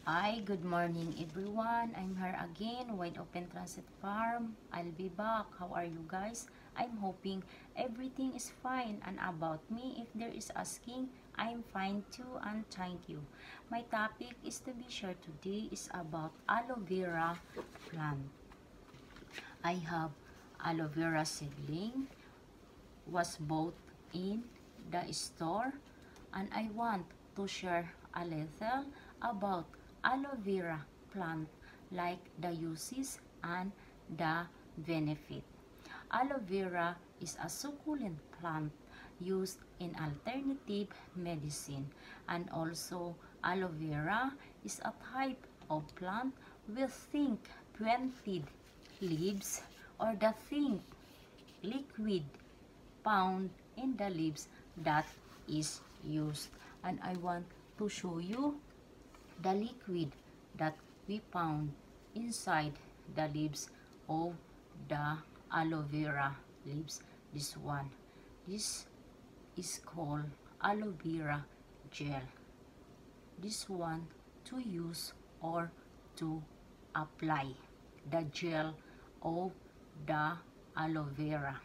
Hi, good morning everyone. I'm here again, Wide Open Transit Farm. I'll be back. How are you guys? I'm hoping everything is fine, and about me, if there is asking, I'm fine too, and thank you. My topic is to be shared today is about aloe vera plant. I have aloe vera seedling was bought in the store, and I want to share a little about aloe vera plant, like the uses and the benefit. Aloe vera is a succulent plant used in alternative medicine, and also aloe vera is a type of plant with think pointed leaves, or the think liquid found in the leaves that is used. And I want to show you the liquid that we found inside the leaves of the aloe vera leaves. This is called aloe vera gel. This one to use or to apply the gel of the aloe vera.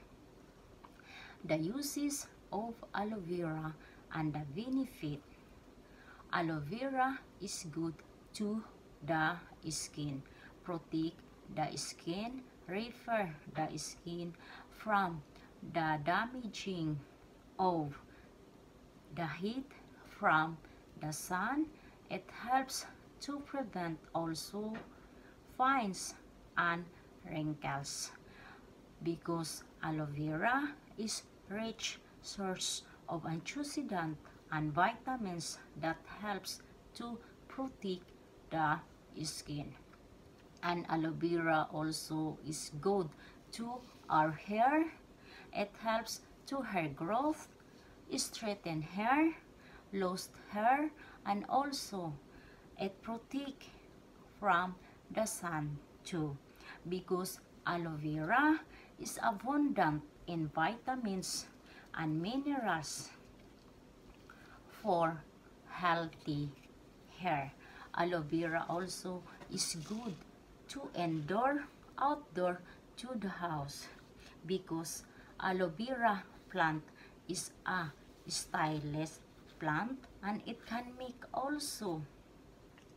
The uses of aloe vera and the benefit. Aloe vera is good to the skin, protect the skin, repair the skin from the damaging of the heat from the sun. It helps to prevent also fines and wrinkles, because aloe vera is rich source of antioxidant and vitamins that helps to protect the skin. And aloe vera also is good to our hair. It helps to hair growth, straighten hair, lost hair, and also it protect from the sun too, because aloe vera is abundant in vitamins and minerals for healthy hair. Aloe vera also is good to indoor, outdoor, to the house, because aloe vera plant is a stylish plant, and it can make also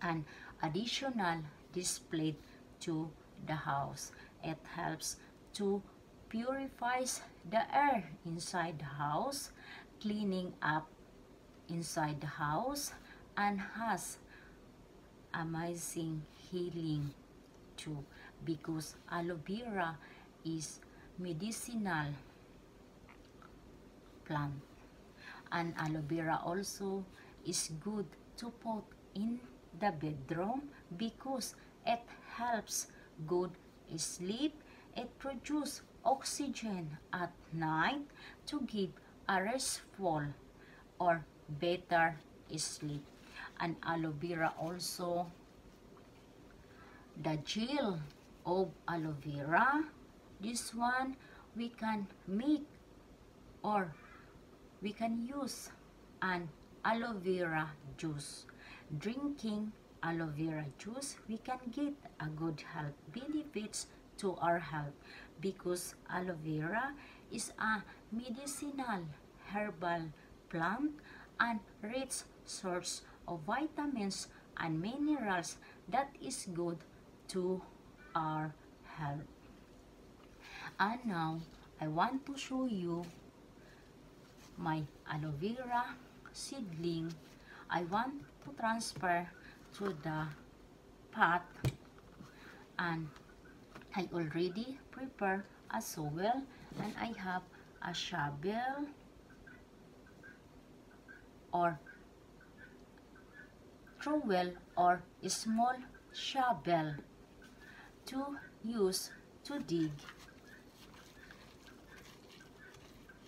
an additional display to the house. It helps to purifies the air inside the house, cleaning up inside the house, and has amazing healing too, because aloe vera is medicinal plant. And aloe vera also is good to put in the bedroom, because it helps good sleep. It produces oxygen at night to give a restful or better sleep. And aloe vera also, the gel of aloe vera, this one we can make or we can use an aloe vera juice. Drinking aloe vera juice, we can get a good health benefits to our health, because aloe vera is a medicinal herbal plant and rich source of vitamins and minerals that is good to our health. And now I want to show you my aloe vera seedling. I want to transfer to the pot, and I already prepare a shovel, and I have a shovel or trowel or a small shovel to use to dig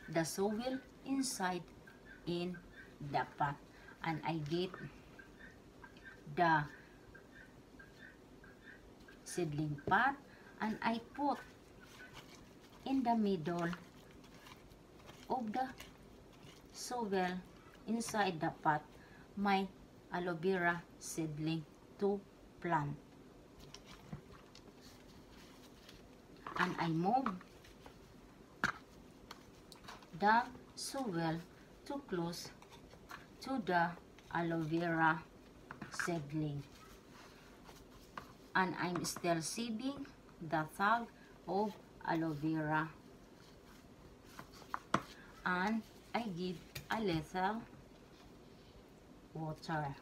the shovel inside in the pot. And I get the seedling pot, and I put in the middle of the shovel inside the pot my aloe vera seedling to plant. And I move the soil too close to the aloe vera seedling. And I'm still sieving the tag of aloe vera. And I give a little water.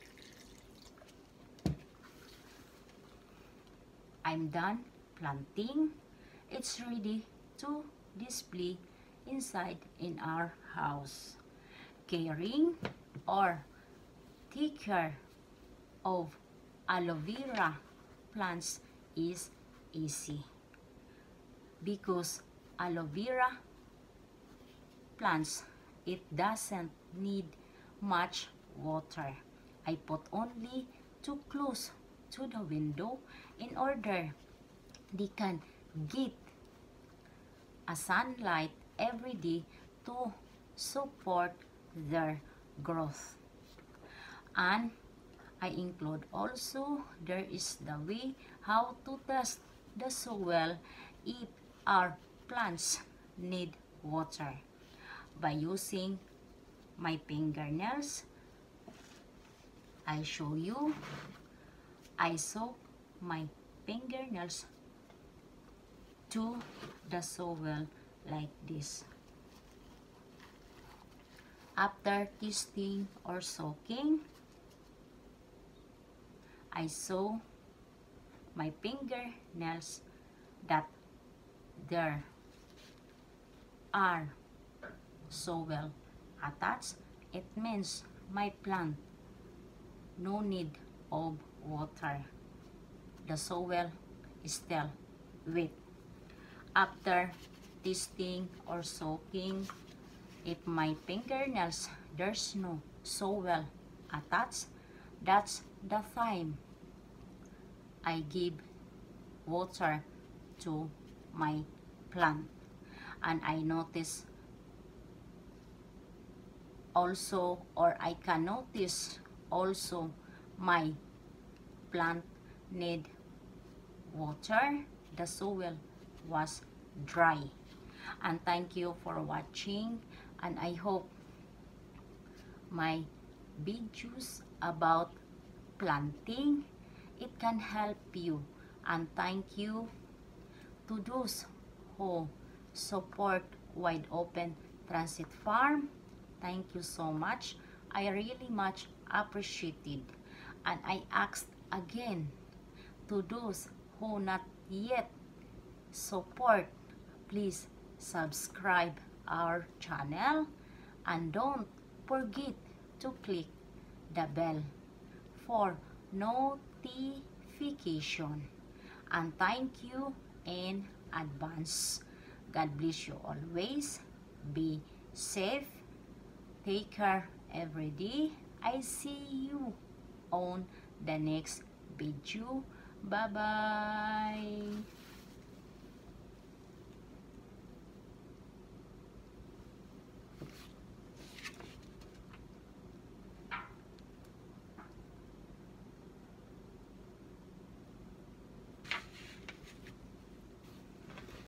I'm done planting. It's ready to display inside in our house. Caring or take care of aloe vera plants is easy because aloe vera plants, it doesn't need much water. I put only too close to the window in order they can get a sunlight every day to support their growth. And I include also there is the way how to test the soil if our plants need water. By using my fingernails, I show you. I soak my fingernails to the soil like this. After testing or soaking, I saw my fingernails that there are soil attached. It means my plant no need of water. The soil is still wet. After testing or soaking, if my fingernails there's no soil attached, that's the time I give water to my plant. And I notice also, or I can notice also, my plant need water. The soil was dry. And thank you for watching, and I hope my videos about planting it can help you. And thank you to those who support Wide Open Transit Farm. Thank you so much. I really much appreciated. And I asked again to those who not yet support, please subscribe our channel and don't forget to click the bell for notification. And thank you in advance. God bless you always. Be safe. Take care every day. I see you on the next video. Bye-bye.